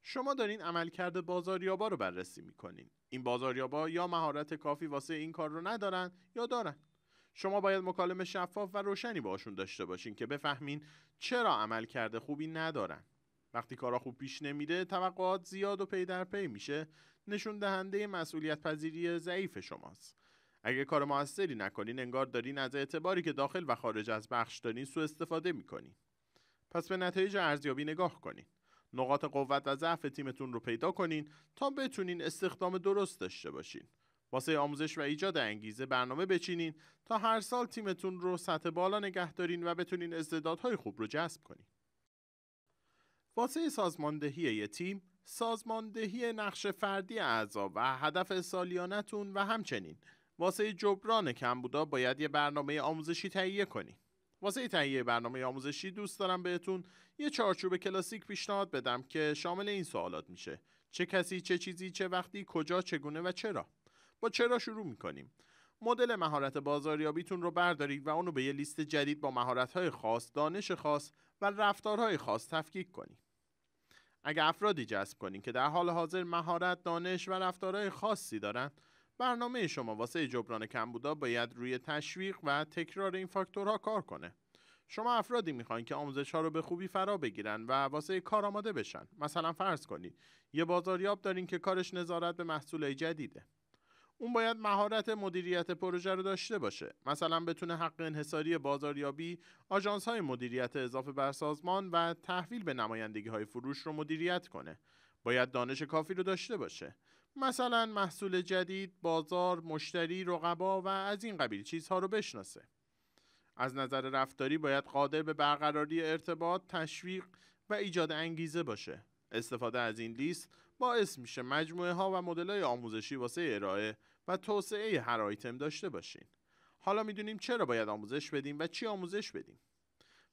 شما دارین عملکرد بازاریابا رو بررسی میکنین. این بازاریابا یا مهارت کافی واسه این کار رو ندارن یا دارن. شما باید مکالمه شفاف و روشنی باشون داشته باشین که بفهمین چرا عملکرد خوبی ندارن. وقتی کارا خوب پیش نمیره، توقعات زیاد و پی در پی میشه، نشون دهنده مسئولیت پذیری ضعیف شماست. اگه کار موثری نکنین، انگار دارین از اعتباری که داخل و خارج از بخش دارین سوء استفاده میکنین. پس به نتایج ارزیابی نگاه کنین. نقاط قوت و ضعف تیمتون رو پیدا کنین تا بتونین استخدام درست داشته باشین. واسه آموزش و ایجاد انگیزه برنامه بچینین تا هر سال تیمتون رو سطح بالا نگه دارین و بتونین استعدادهای خوب رو جذب کنین. واسه سازماندهی یه تیم، سازماندهی نقش فردی اعضا و هدف سالیانتون و همچنین واسه جبران کمبودا باید یه برنامه آموزشی تهیه کنین. واسه تهیه برنامه آموزشی دوست دارم بهتون یه چارچوب کلاسیک پیشنهاد بدم که شامل این سوالات میشه: چه کسی، چه چیزی، چه وقتی، کجا، چگونه و چرا. با چرا شروع میکنیم. مدل مهارت بازاریابیتون رو بردارید و اونو به یه لیست جدید با مهارت‌های خاص، دانش خاص و رفتارهای خاص تفکیک کنید. اگه افرادی جذب کنین که در حال حاضر مهارت، دانش و رفتارهای خاصی دارن، برنامه شما واسه جبران کمبودا باید روی تشویق و تکرار این فاکتورها کار کنه. شما افرادی میخواین که آموزش‌ها رو به خوبی فرا بگیرن و واسه کار آماده بشن. مثلا فرض کنید یه بازاریاب دارین که کارش نظارت به محصولای جدیده. اون باید مهارت مدیریت پروژه رو داشته باشه. مثلا بتونه حق انحصاری بازاریابی، آژانس‌های مدیریت اضافه بر سازمان و تحویل به نمایندگی‌های فروش رو مدیریت کنه. باید دانش کافی رو داشته باشه. مثلا محصول جدید، بازار، مشتری، رقبا و از این قبیل چیزها رو بشناسه. از نظر رفتاری باید قادر به برقراری ارتباط، تشویق و ایجاد انگیزه باشه. استفاده از این لیست باعث میشه مجموعه ها و مدل‌های آموزشی واسه ارائه و توسعه هر آیتم داشته باشین. حالا میدونیم چرا باید آموزش بدیم و چی آموزش بدیم.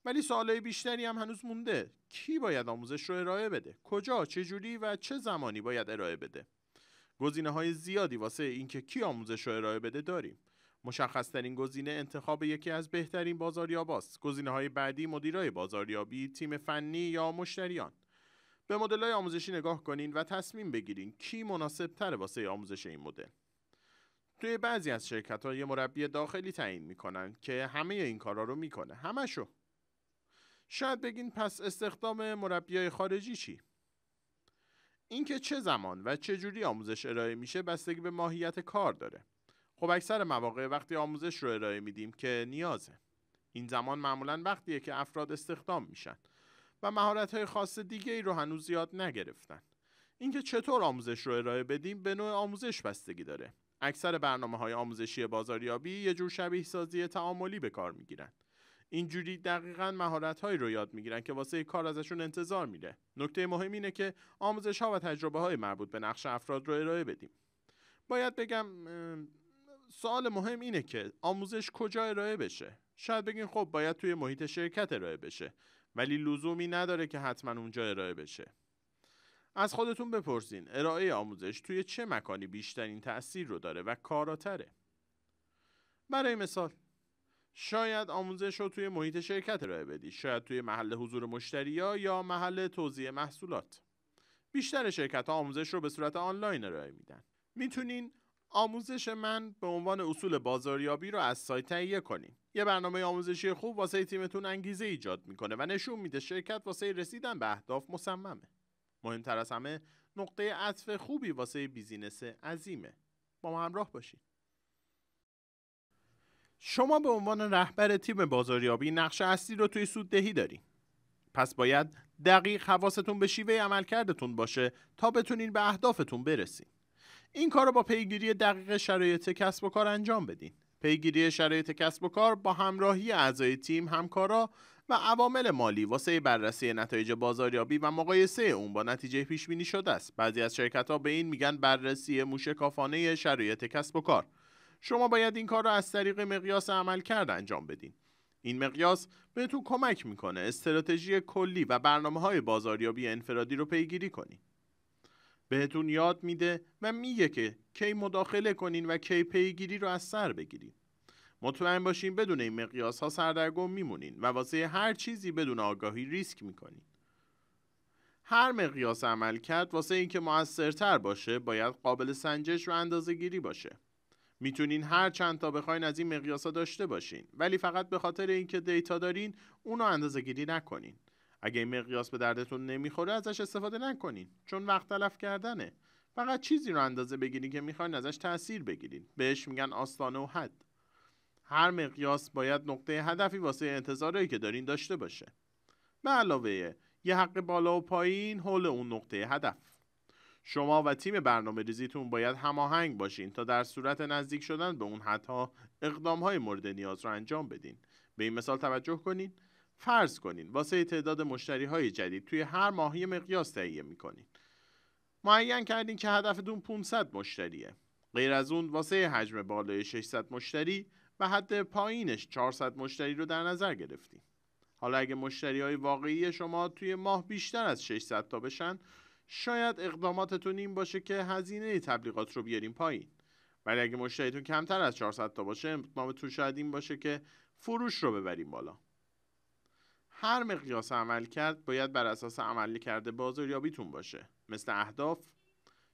ولی سوالای بیشتری هم هنوز مونده. کی باید آموزش رو ارائه بده؟ کجا، چه جوری و چه زمانی باید ارائه بده؟ گزینه‌های زیادی واسه اینکه کی آموزش رو ارائه بده داریم. مشخص ترین گزینه انتخاب یکی از بهترین بازاریاباست. گزینه‌های بعدی مدیرای بازاریابی، تیم فنی یا مشتریان. به مدل‌های آموزشی نگاه کنین و تصمیم بگیرین کی مناسب تره واسه آموزش این مدل. توی بعضی از شرکت‌ها یه مربی داخلی تعیین میکنن که همه این کارا رو میکنه، همشو. شاید بگین پس استخدام مربیای خارجی چی؟ اینکه چه زمان و چه جوری آموزش ارائه میشه بستگی به ماهیت کار داره. خب اکثر مواقع وقتی آموزش رو ارائه میدیم که نیازه. این زمان معمولاً وقتیه که افراد استخدام میشن و مهارت‌های خاص دیگه‌ای رو هنوز یاد نگرفتن. اینکه چطور آموزش رو ارائه بدیم به نوع آموزش بستگی داره. اکثر برنامه‌های آموزشی بازاریابی یه جور شبیه سازی تعاملی به کار میگیرن. اینجوری دقیقاً مهارت‌هایی رو یاد میگیرن که واسه کار ازشون انتظار میره. نکته مهم اینه که آموزش‌ها و تجربه‌های مربوط به نقش افراد رو ارائه بدیم. باید بگم سوال مهم اینه که آموزش کجا ارائه بشه. شاید بگین خب باید توی محیط شرکت ارائه بشه، ولی لزومی نداره که حتما اونجا ارائه بشه. از خودتون بپرسین ارائه آموزش توی چه مکانی بیشترین تأثیر رو داره و کاراتره. برای مثال شاید آموزش رو توی محیط شرکت ارائه بدی، شاید توی محل حضور مشتری‌ها یا محل توزیع محصولات. بیشتر شرکت‌ها آموزش رو به صورت آنلاین ارائه میدن. میتونین آموزش من به عنوان اصول بازاریابی رو از سایت تهیه کنین. یه برنامه آموزشی خوب واسه تیمتون انگیزه ایجاد میکنه و نشون میده شرکت واسه رسیدن به اهداف مصممه. مهمتر از همه نقطه عطف خوبی واسه بیزینس عظیمه. با ما همراه باشین. شما به عنوان رهبر تیم بازاریابی نقش اصلی رو توی سوددهی دارین. پس باید دقیق حواستون به شیوه عملکردتون باشه تا بتونین به اهدافتون برسین. این کار رو با پیگیری دقیق شرایط کسب و کار انجام بدین. پیگیری شرایط کسب و کار با همراهی اعضای تیم، همکارا و عوامل مالی واسه بررسی نتایج بازاریابی و مقایسه اون با نتیجه پیش بینی شده است. بعضی از شرکت‌ها به این میگن بررسی موشکافانه شرایط کسب و کار. شما باید این کار رو از طریق مقیاس عملکرد انجام بدین. این مقیاس بهتون کمک میکنه استراتژی کلی و برنامه‌های بازاریابی انفرادی رو پیگیری کنین. بهتون یاد میده و میگه که کی مداخله کنین و کی پیگیری رو از سر بگیرین. مطمئن باشین بدون این مقیاس ها سردرگم میمونین و واسه هر چیزی بدون آگاهی ریسک میکنین. هر مقیاس عمل کرد واسه اینکه موثرتر باشه باید قابل سنجش و اندازه گیری باشه. میتونین هر چند تا بخواین از این مقیاسا داشته باشین، ولی فقط به خاطر اینکه دیتا دارین اونو اندازه گیری نکنین. اگه این مقیاس به دردتون نمیخوره ازش استفاده نکنین، چون وقت تلف کردنه. فقط چیزی رو اندازه بگیرین که میخواین ازش تأثیر بگیرین. بهش میگن آستانه و حد. هر مقیاس باید نقطه هدفی واسه انتظاری که دارین داشته باشه. به علاوه یه حق بالا و پایین حول اون نقطه هدف. شما و تیم برنامه ریزیتون باید هماهنگ باشین تا در صورت نزدیک شدن به اون حدها اقدامهای مورد نیاز رو انجام بدین. به این مثال توجه کنین. فرض کنین واسه تعداد مشتریهای جدید توی هر ماه یه مقیاس تهیه میکنین. معین کردین که هدفتون 500 مشتریه. غیر از اون واسه حجم بالای 600 مشتری و حد پایینش 400 مشتری رو در نظر گرفتین. حالا اگه مشتریهای واقعی شما توی ماه بیشتر از 600 تا بشن، شاید اقداماتتون این باشه که هزینه تبلیغات رو بیارین پایین. ولی اگه مشتریتون کمتر از 400 تا باشه، اقدامتون شاید این باشه که فروش رو ببرین بالا. هر مقیاس عمل کرد باید بر اساس عملی کرده بازاریابیتون باشه، مثل اهداف،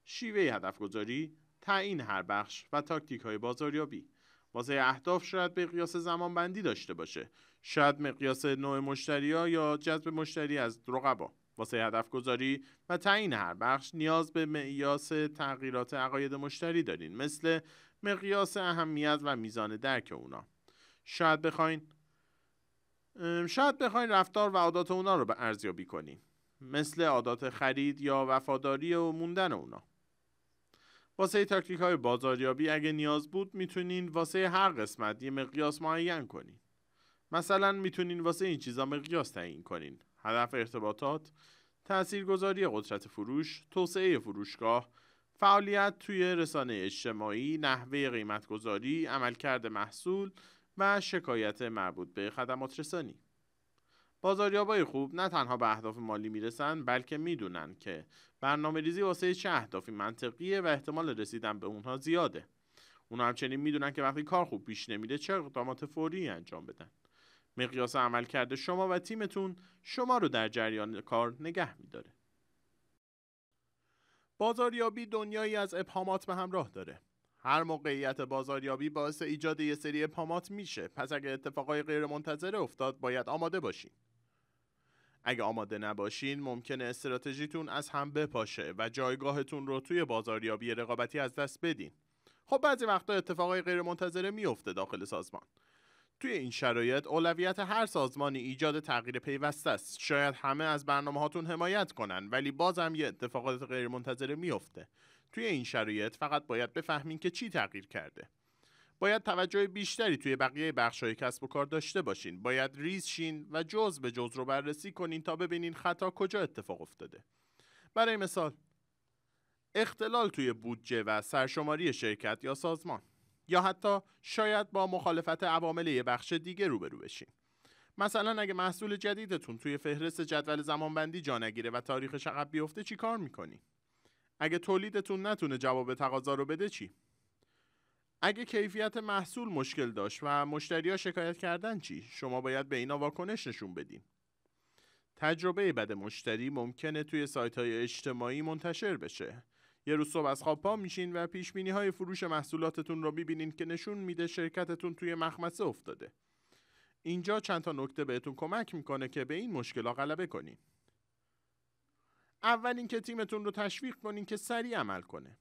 شیوه هدف گذاری، تعیین هر بخش و تاکتیک های بازاریابی. واسه اهداف شاید مقیاس زمان بندی داشته باشه، شاید مقیاس نوع مشتری‌ها یا جذب مشتری از رقبا. واسه هدف گذاری و تعیین هر بخش نیاز به مقیاس تغییرات عقاید مشتری دارین، مثل مقیاس اهمیت و میزان درک اونا. شاید بخواین رفتار و عادات اونا رو ارزیابی کنین، مثل عادات خرید یا وفاداری و موندن اونا. واسه تاکتیک های بازاریابی اگه نیاز بود میتونین واسه هر قسمت یه مقیاس معین کنین. مثلا میتونین واسه این چیزا مقیاس تعیین کنین: هدف ارتباطات، تاثیرگذاری قدرت فروش، توسعه فروشگاه، فعالیت توی رسانه اجتماعی، نحوه قیمتگذاری، عملکرد محصول و شکایت مربوط به خدمات رسانی. بازاریابای خوب نه تنها به اهداف مالی میرسن، بلکه میدونن که برنامه ریزی واسه چه اهدافی منطقیه و احتمال رسیدن به اونها زیاده. اونا همچنین میدونن که وقتی کار خوب پیش نمیره چه اقدامات فوری انجام بدن. مقیاس عملکرد شما و تیمتون شما رو در جریان کار نگه میداره. بازاریابی دنیایی از ابهامات به همراه داره. هر موقعیت بازاریابی باعث ایجاد یه سری ابهامات میشه، پس اگه اتفاقای غیر منتظره افتاد باید آماده باشین. اگه آماده نباشین ممکنه استراتژیتون از هم بپاشه و جایگاهتون رو توی بازاریابی رقابتی از دست بدین. خب بعضی وقتا اتفاقای غیر منتظره میفته داخل سازمان. توی این شرایط اولویت هر سازمانی ایجاد تغییر پیوسته است. شاید همه از برنامه‌هاتون حمایت کنن ولی بازم یه اتفاقات غیر منتظره میفته. توی این شرایط فقط باید بفهمین که چی تغییر کرده. باید توجه بیشتری توی بقیه بخش‌های کسب و کار داشته باشین. باید ریز شین و جزء به جزء رو بررسی کنین تا ببینین خطا کجا اتفاق افتاده. برای مثال اختلال توی بودجه و سرشماری شرکت یا سازمان، یا حتی شاید با مخالفت عوامل یه بخش دیگه روبرو بشین. مثلا اگه محصول جدیدتون توی فهرست جدول زمانبندی جا نگیره و تاریخش عقب بیفته چی کار میکنی؟ اگه تولیدتون نتونه جواب تقاضا رو بده چی؟ اگه کیفیت محصول مشکل داشت و مشتری‌ها شکایت کردن چی؟ شما باید به اینا واکنش نشون بدین. تجربه بد مشتری ممکنه توی سایت‌های اجتماعی منتشر بشه. یه روز صبح از خواب پا میشین و پیش‌بینی‌های فروش محصولاتتون رو می‌بینین که نشون میده شرکتتون توی مخمسه افتاده. اینجا چند تا نکته بهتون کمک میکنه که به این مشکل‌ها غلبه کنین. اول اینکه تیمتون رو تشویق کنین که سریع عمل کنه.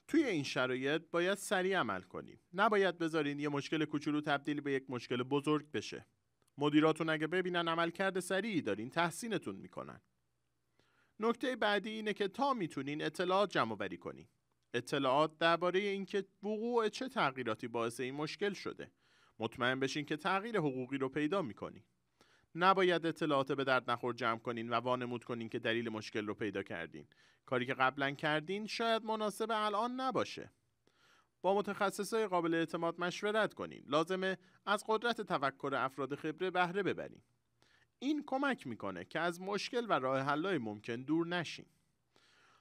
توی این شرایط باید سریع عمل کنین. نباید بذارین یه مشکل کوچولو تبدیل به یک مشکل بزرگ بشه. مدیراتون اگه ببینن عملکرد سریعی دارین تحسینتون میکنن. نکته بعدی اینه که تا میتونین اطلاعات جمع آوری کنین. اطلاعات درباره اینکه وقوع چه تغییراتی باعث این مشکل شده. مطمئن بشین که تغییر حقوقی رو پیدا میکنین. نباید اطلاعات به درد نخور جمع کنین و وانمود کنین که دلیل مشکل رو پیدا کردین. کاری که قبلا کردین شاید مناسب الان نباشه. با متخصصای قابل اعتماد مشورت کنین. لازمه از قدرت تفکر افراد خبره بهره ببرین. این کمک میکنه که از مشکل و راه حل‌های ممکن دور نشین.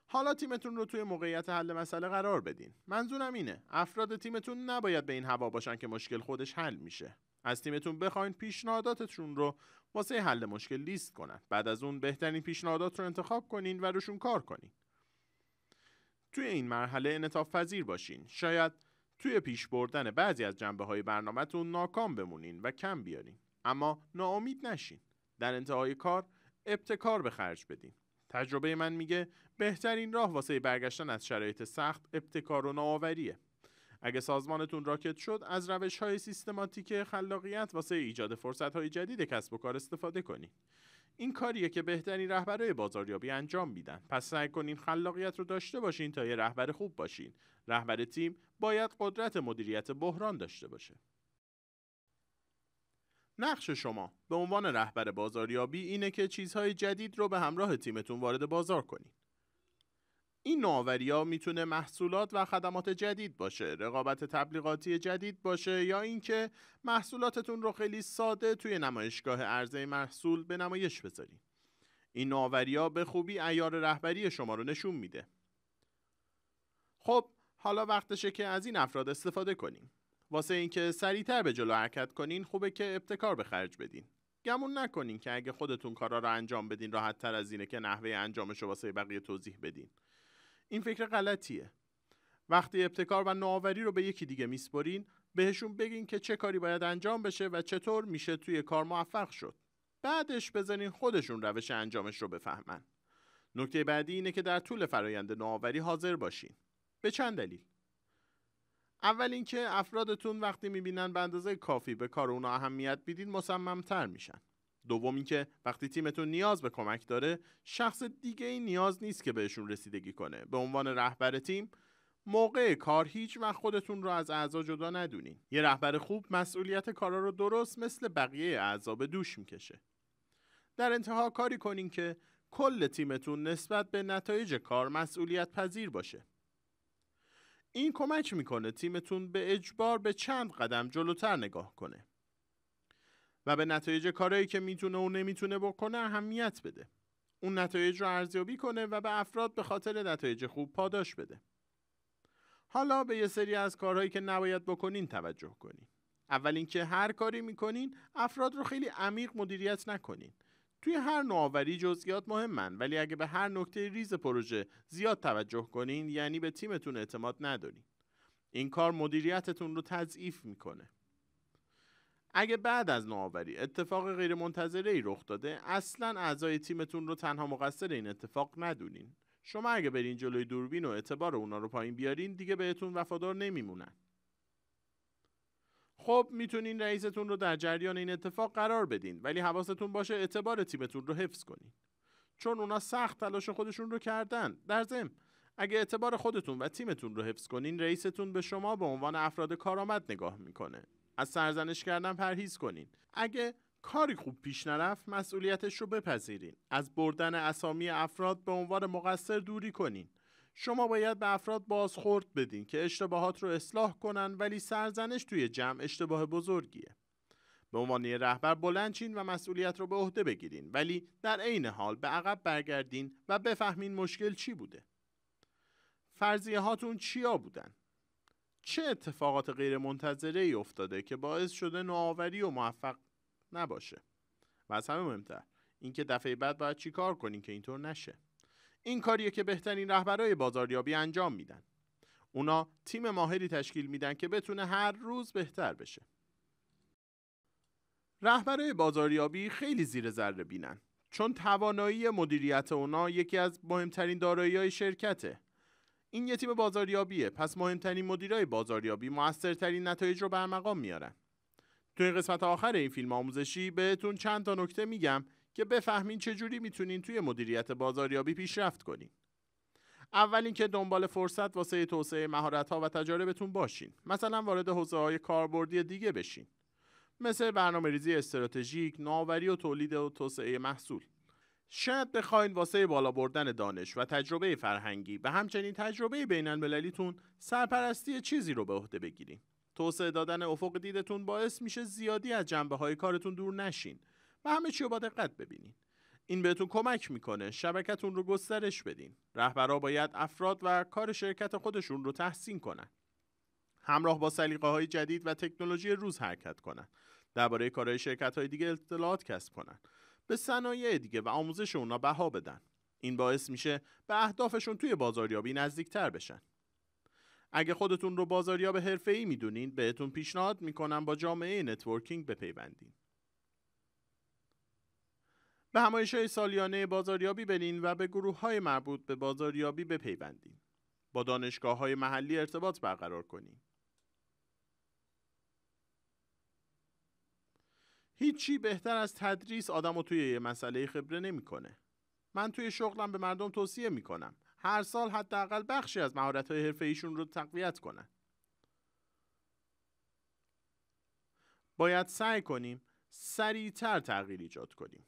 حالا تیمتون رو توی موقعیت حل مسئله قرار بدین. منظورم اینه افراد تیمتون نباید به این هوا باشن که مشکل خودش حل میشه. از تیمتون بخواین پیشنهاداتتون رو واسه حل مشکل لیست کنن. بعد از اون بهترین پیشنهادات رو انتخاب کنین و روشون کار کنین. توی این مرحله انعطاف پذیر باشین. شاید توی پیش بردن بعضی از جنبه‌های برنامه‌تون ناکام بمونین و کم بیارین. اما ناامید نشین. در انتهای کار ابتکار به خرج بدین. تجربه من میگه بهترین راه واسه برگشتن از شرایط سخت ابتکار و نوآوریه. اگه سازمانتون راکت شد از روش‌های سیستماتیک خلاقیت واسه ایجاد فرصت‌های جدید کسب و کار استفاده کنین. این کاریه که بهترین رهبرای بازاریابی انجام میدن. پس سعی کنین خلاقیت رو داشته باشین تا یه رهبر خوب باشین. رهبر تیم باید قدرت مدیریت بحران داشته باشه. نقش شما به عنوان رهبر بازاریابی اینه که چیزهای جدید رو به همراه تیمتون وارد بازار کنین. این نوآوری‌ها میتونه محصولات و خدمات جدید باشه، رقابت تبلیغاتی جدید باشه، یا اینکه محصولاتتون رو خیلی ساده توی نمایشگاه عرضه محصول به نمایش بذارین. این نوآوری‌ها به خوبی عیار رهبری شما رو نشون میده. خب حالا وقتشه که از این افراد استفاده کنیم. واسه اینکه سریعتر به جلو حرکت کنین خوبه که ابتکار به خرج بدین. گمون نکنین که اگه خودتون کارا رو انجام بدین راحت تر از اینه که نحوه انجامش رو واسه بقیه توضیح بدین. این فکر غلطیه. وقتی ابتکار و نوآوری رو به یکی دیگه میسپرین بهشون بگین که چه کاری باید انجام بشه و چطور میشه توی کار موفق شد. بعدش بذارین خودشون روش انجامش رو بفهمن. نکته بعدی اینه که در طول فرایند نوآوری حاضر باشین. به چند دلیل. اول اینکه افرادتون وقتی میبینن به اندازه کافی به کار اونا اهمیت میدین مصمم‌تر میشن. دوم اینکه وقتی تیمتون نیاز به کمک داره شخص دیگه ای نیاز نیست که بهشون رسیدگی کنه. به عنوان رهبر تیم موقع کار هیچ وقت خودتون رو از اعضا جدا ندونین. یه رهبر خوب مسئولیت کارا رو درست مثل بقیه اعضا به دوش میکشه. در انتها کاری کنین که کل تیمتون نسبت به نتایج کار مسئولیت پذیر باشه. این کمک میکنه تیمتون به اجبار به چند قدم جلوتر نگاه کنه و به نتایج کارهایی که میتونه و نمیتونه بکنه اهمیت بده. اون نتایج رو ارزیابی کنه و به افراد به خاطر نتایج خوب پاداش بده. حالا به یه سری از کارهایی که نباید بکنین توجه کنین. اول اینکه هر کاری میکنین افراد رو خیلی عمیق مدیریت نکنین. توی هر نوآوری جزئیات مهمن، ولی اگه به هر نکته ریز پروژه زیاد توجه کنین یعنی به تیمتون اعتماد ندارین. این کار مدیریتتون رو تضعیف میکنه. اگه بعد از نوآوری اتفاق غیر منتظره‌ای رخ داده، اصلاً اعضای تیمتون رو تنها مقصر این اتفاق ندونین. شما اگه برین جلوی دوربین و اعتبار اونا رو پایین بیارین، دیگه بهتون وفادار نمیمونن. خب میتونین رئیستون رو در جریان این اتفاق قرار بدین، ولی حواستون باشه اعتبار تیمتون رو حفظ کنین. چون اونا سخت تلاش خودشون رو کردن. در ضمن اگه اعتبار خودتون و تیمتون رو حفظ کنین، رئیستون به شما به عنوان افراد کارآمد نگاه میکنه. از سرزنش کردن پرهیز کنین. اگه کاری خوب پیش نرفت، مسئولیتش رو بپذیرین. از بردن اسامی افراد به عنوان مقصر دوری کنین. شما باید به افراد بازخورد بدین که اشتباهات رو اصلاح کنن، ولی سرزنش توی جمع اشتباه بزرگیه. به عنوان یه رهبر بلند شین و مسئولیت رو به عهده بگیرین، ولی در عین حال به عقب برگردین و بفهمین مشکل چی بوده. فرضیه هاتون چیا بودن؟ چه اتفاقات غیر منتظره‌ای افتاده که باعث شده نوآوری و موفق نباشه؟ و از همه مهمتر، اینکه دفعه بعد باید چی کار کنین که اینطور نشه. این کاریه که بهترین رهبرای بازاریابی انجام میدن. اونا تیم ماهری تشکیل میدن که بتونه هر روز بهتر بشه. رهبرای بازاریابی خیلی زیر ذره بینن، چون توانایی مدیریت اونا یکی از مهمترین دارایی‌های شرکته. این یه تیم بازاریابیه، پس مهمترین مدیرای بازاریابی موثرترین نتایج رو برمقام میارن. تو این قسمت آخر این فیلم آموزشی بهتون چند تا نکته میگم که بفهمین چجوری میتونین توی مدیریت بازاریابی پیشرفت کنین. اول اینکه دنبال فرصت واسه توسعه مهارت‌ها و تجاربتون باشین. مثلا وارد حوزه‌های کاربردی دیگه بشین، مثل برنامه‌ریزی استراتژیک، نوآوری و تولید و توسعه محصول. شاید بخواین واسه بالا بردن دانش و تجربه فرهنگی و همچنین تجربه بین‌المللیتون سرپرستی چیزی رو به عهده بگیرین. توسعه دادن افق دیدتون باعث میشه زیادی از جنبه‌های کارتون دور نشین و همه چی رو با دقت ببینین. این بهتون کمک میکنه شبکتون رو گسترش بدین. رهبرا باید افراد و کار شرکت خودشون رو تحسین کنن. همراه با سلیقه‌های جدید و تکنولوژی روز حرکت کنن. درباره کارهای شرکت‌های دیگه اطلاعات کسب کنن. به صنایع دیگه و آموزش اونا بها بدن. این باعث میشه به اهدافشون توی بازاریابی نزدیکتر بشن. اگه خودتون رو بازاریاب حرفه‌ای میدونین، بهتون پیشنهاد میکنم با جامعه نتورکینگ بپیوندین. به همایش‌های سالیانه بازاریابی برین و به گروه‌های مربوط به بازاریابی بپیوندین. با دانشگاه‌های محلی ارتباط برقرار کنین. هیچی بهتر از تدریس آدمو توی یه مسئله خبره نمی‌کنه. من توی شغلم به مردم توصیه می‌کنم هر سال حداقل بخشی از مهارت‌های حرفه‌ایشون رو تقویت کنن. باید سعی کنیم سریعتر تغییر ایجاد کنیم.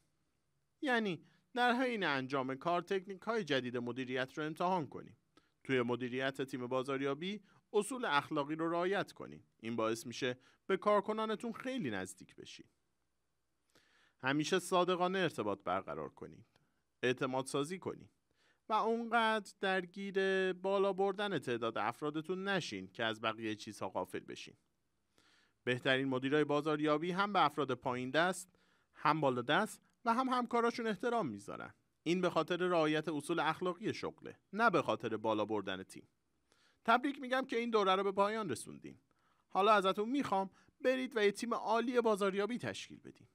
یعنی در حین انجام کار تکنیک‌های جدید مدیریت رو امتحان کنیم. توی مدیریت تیم بازاریابی اصول اخلاقی رو رعایت کنیم. این باعث میشه به کارکنانتون خیلی نزدیک بشین. همیشه صادقانه ارتباط برقرار کنید. اعتماد سازی کنید. و اونقدر درگیر بالا بردن تعداد افرادتون نشین که از بقیه چیزها غافل بشین. بهترین مدیرای بازاریابی هم به افراد پایین دست، هم بالا دست و هم همکاراشون احترام میذارن. این به خاطر رعایت اصول اخلاقی شغله، نه به خاطر بالا بردن تیم. تبریک میگم که این دوره رو به پایان رسوندین. حالا ازتون میخوام برید و یه تیم عالی بازاریابی تشکیل بدین.